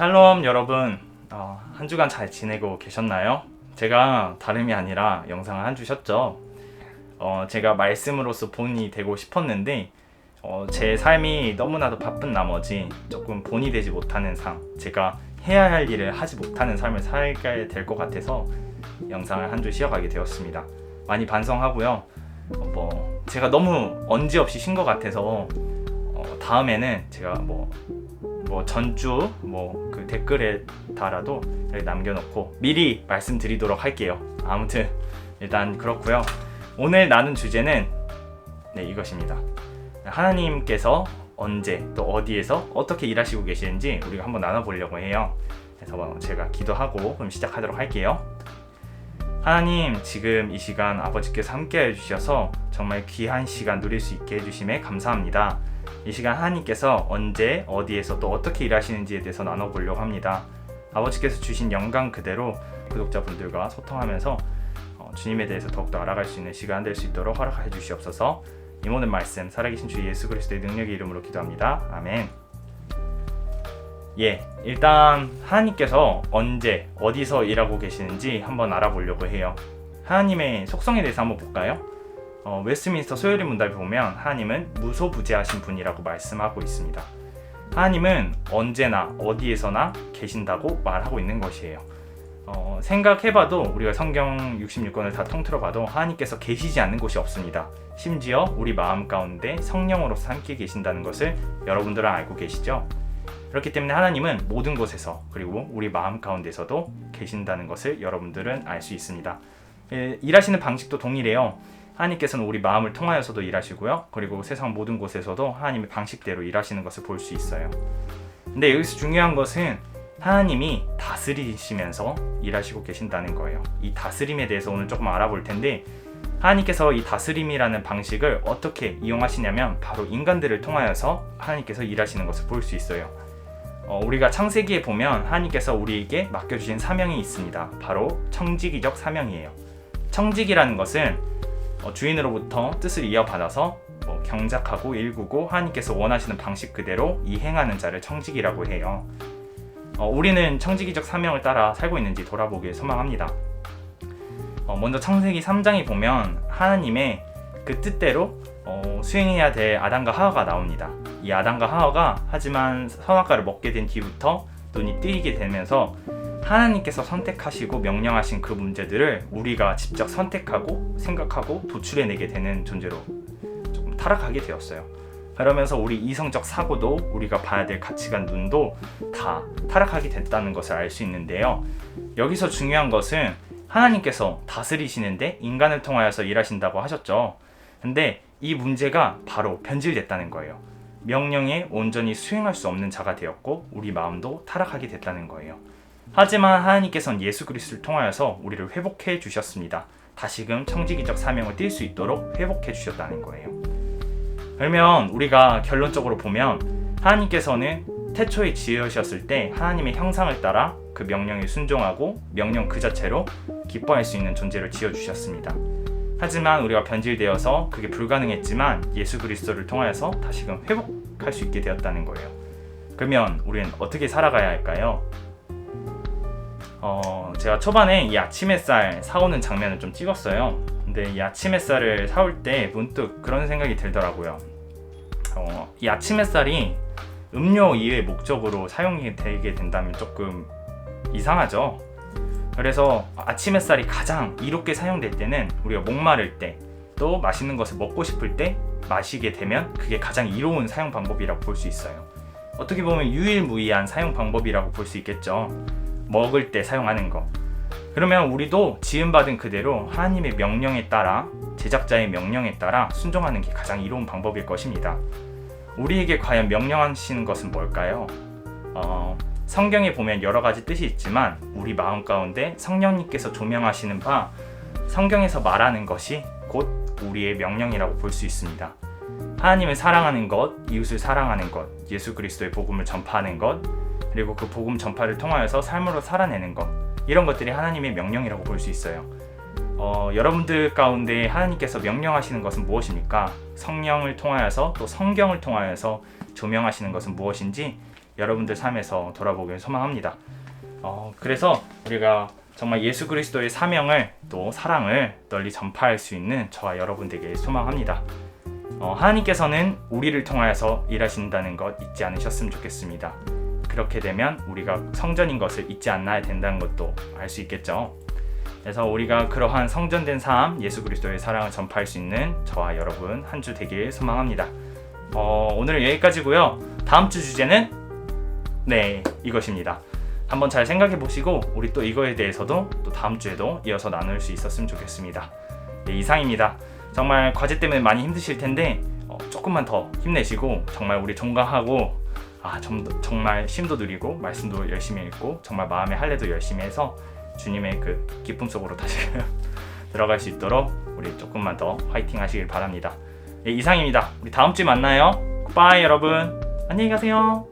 샬롬 여러분, 한 주간 잘 지내고 계셨나요? 제가 다름이 아니라 영상을 한 주셨죠. 제가 말씀으로서 본이 되고 싶었는데 제 삶이 너무나도 바쁜 나머지 조금 본이 되지 못하는 삶, 제가 해야 할 일을 하지 못하는 삶을 살게 될 것 같아서 영상을 한 주 쉬어가게 되었습니다. 많이 반성하고요. 제가 너무 언지 없이 쉰 것 같아서 다음에는 제가 전주 그 댓글에 달아도 남겨놓고 미리 말씀드리도록 할게요. 아무튼 일단 그렇고요. 오늘 나눈 주제는 이것입니다. 하나님께서 언제 또 어디에서 어떻게 일하시고 계시는지 우리가 한번 나눠보려고 해요. 그래서 제가 기도하고 그럼 시작하도록 할게요. 하나님, 지금 이 시간 아버지께서 함께 해주셔서 정말 귀한 시간 누릴 수 있게 해주심에 감사합니다. 이 시간 하나님께서 언제 어디에서 또 어떻게 일하시는지에 대해서 나눠보려고 합니다. 아버지께서 주신 영광 그대로 구독자분들과 소통하면서 주님에 대해서 더욱더 알아갈 수 있는 시간 될 수 있도록 허락해 주시옵소서. 이 모든 말씀 살아계신 주 예수 그리스도의 능력의 이름으로 기도합니다. 아멘. 일단 하나님께서 언제 어디서 일하고 계시는지 한번 알아보려고 해요. 하나님의 속성에 대해서 한번 볼까요? 웨스트민스터 소요리 문답에 보면 하나님은 무소부재하신 분이라고 말씀하고 있습니다. 하나님은 언제나 어디에서나 계신다고 말하고 있는 것이에요. 생각해봐도 우리가 성경 66권을 다 통틀어봐도 하나님께서 계시지 않는 곳이 없습니다. 심지어 우리 마음 가운데 성령으로서 함께 계신다는 것을 여러분들은 알고 계시죠? 그렇기 때문에 하나님은 모든 곳에서 그리고 우리 마음 가운데서도 계신다는 것을 여러분들은 알 수 있습니다. 일하시는 방식도 동일해요. 하나님께서는 우리 마음을 통하여서도 일하시고요. 그리고 세상 모든 곳에서도 하나님의 방식대로 일하시는 것을 볼 수 있어요. 근데 여기서 중요한 것은 하나님이 다스리시면서 일하시고 계신다는 거예요. 이 다스림에 대해서 오늘 조금 알아볼 텐데, 하나님께서 이 다스림이라는 방식을 어떻게 이용하시냐면 바로 인간들을 통하여서 하나님께서 일하시는 것을 볼 수 있어요. 우리가 창세기에 보면 하나님께서 우리에게 맡겨주신 사명이 있습니다. 바로 청지기적 사명이에요. 청지기라는 것은 주인으로부터 뜻을 이어받아서 경작하고 일구고 하나님께서 원하시는 방식 그대로 이행하는 자를 청지기라고 해요. 우리는 청지기적 사명을 따라 살고 있는지 돌아보길 소망합니다. 먼저 창세기 3장에 보면 하나님의 그 뜻대로 수행해야 될 아담과 하와가 나옵니다. 이 아담과 하와가 하지만 선악과를 먹게 된 뒤부터 눈이 뜨이게 되면서 하나님께서 선택하시고 명령하신 그 문제들을 우리가 직접 선택하고 생각하고 도출해내게 되는 존재로 조금 타락하게 되었어요. 그러면서 우리 이성적 사고도 우리가 봐야 될 가치관 눈도 다 타락하게 됐다는 것을 알 수 있는데요. 여기서 중요한 것은 하나님께서 다스리시는데 인간을 통하여서 일하신다고 하셨죠. 근데 이 문제가 바로 변질됐다는 거예요. 명령에 온전히 수행할 수 없는 자가 되었고 우리 마음도 타락하게 됐다는 거예요. 하지만 하나님께서는 예수 그리스도를 통하여서 우리를 회복해 주셨습니다. 다시금 청지기적 사명을 띌 수 있도록 회복해 주셨다는 거예요. 그러면 우리가 결론적으로 보면 하나님께서는 태초에 지으셨을 때 하나님의 형상을 따라 그 명령에 순종하고 명령 그 자체로 기뻐할 수 있는 존재를 지어주셨습니다. 하지만 우리가 변질되어서 그게 불가능했지만 예수 그리스도를 통하여서 다시금 회복할 수 있게 되었다는 거예요. 그러면 우리는 어떻게 살아가야 할까요? 제가 초반에 이 아침 햇살 사오는 장면을 좀 찍었어요. 근데 이 아침 햇살을 사올 때 문득 그런 생각이 들더라고요. 이 아침 햇살이 음료 이외의 목적으로 사용이 되게 된다면 조금 이상하죠. 그래서 아침 햇살이 가장 이롭게 사용될 때는 우리가 목마를 때, 또 맛있는 것을 먹고 싶을 때 마시게 되면 그게 가장 이로운 사용 방법이라고 볼 수 있어요. 어떻게 보면 유일무이한 사용 방법이라고 볼 수 있겠죠. 먹을 때 사용하는 거. 그러면 우리도 지음받은 그대로 하나님의 명령에 따라, 제작자의 명령에 따라 순종하는 게 가장 이로운 방법일 것입니다. 우리에게 과연 명령하시는 것은 뭘까요? 성경에 보면 여러 가지 뜻이 있지만 우리 마음 가운데 성령님께서 조명하시는 바 성경에서 말하는 것이 곧 우리의 명령이라고 볼 수 있습니다. 하나님을 사랑하는 것, 이웃을 사랑하는 것, 예수 그리스도의 복음을 전파하는 것, 그리고 그 복음 전파를 통하여서 삶으로 살아내는 것, 이런 것들이 하나님의 명령이라고 볼 수 있어요. 여러분들 가운데 하나님께서 명령하시는 것은 무엇입니까? 성령을 통하여서 또 성경을 통하여서 조명하시는 것은 무엇인지 여러분들 삶에서 돌아보길 소망합니다. 그래서 우리가 정말 예수 그리스도의 사명을 또 사랑을 널리 전파할 수 있는 저와 여러분 되길 소망합니다. 하나님께서는 우리를 통하여서 일하신다는 것 잊지 않으셨으면 좋겠습니다. 그렇게 되면 우리가 성전인 것을 잊지 않아야 된다는 것도 알 수 있겠죠. 그래서 우리가 그러한 성전된 삶, 예수 그리스도의 사랑을 전파할 수 있는 저와 여러분 한 주 되길 소망합니다. 오늘 여기까지고요. 다음 주 주제는 이것입니다. 한번 잘 생각해 보시고 우리 또 이거에 대해서도 또 다음 주에도 이어서 나눌 수 있었으면 좋겠습니다. 이상입니다. 정말 과제 때문에 많이 힘드실 텐데 조금만 더 힘내시고 정말 우리 종강하고 정말 쉼도 누리고 말씀도 열심히 읽고 정말 마음의 할례도 열심히 해서 주님의 그 기쁨 속으로 다시 들어갈 수 있도록 우리 조금만 더 화이팅 하시길 바랍니다. 이상입니다. 우리 다음 주에 만나요. 굿바이 여러분. 안녕히 가세요.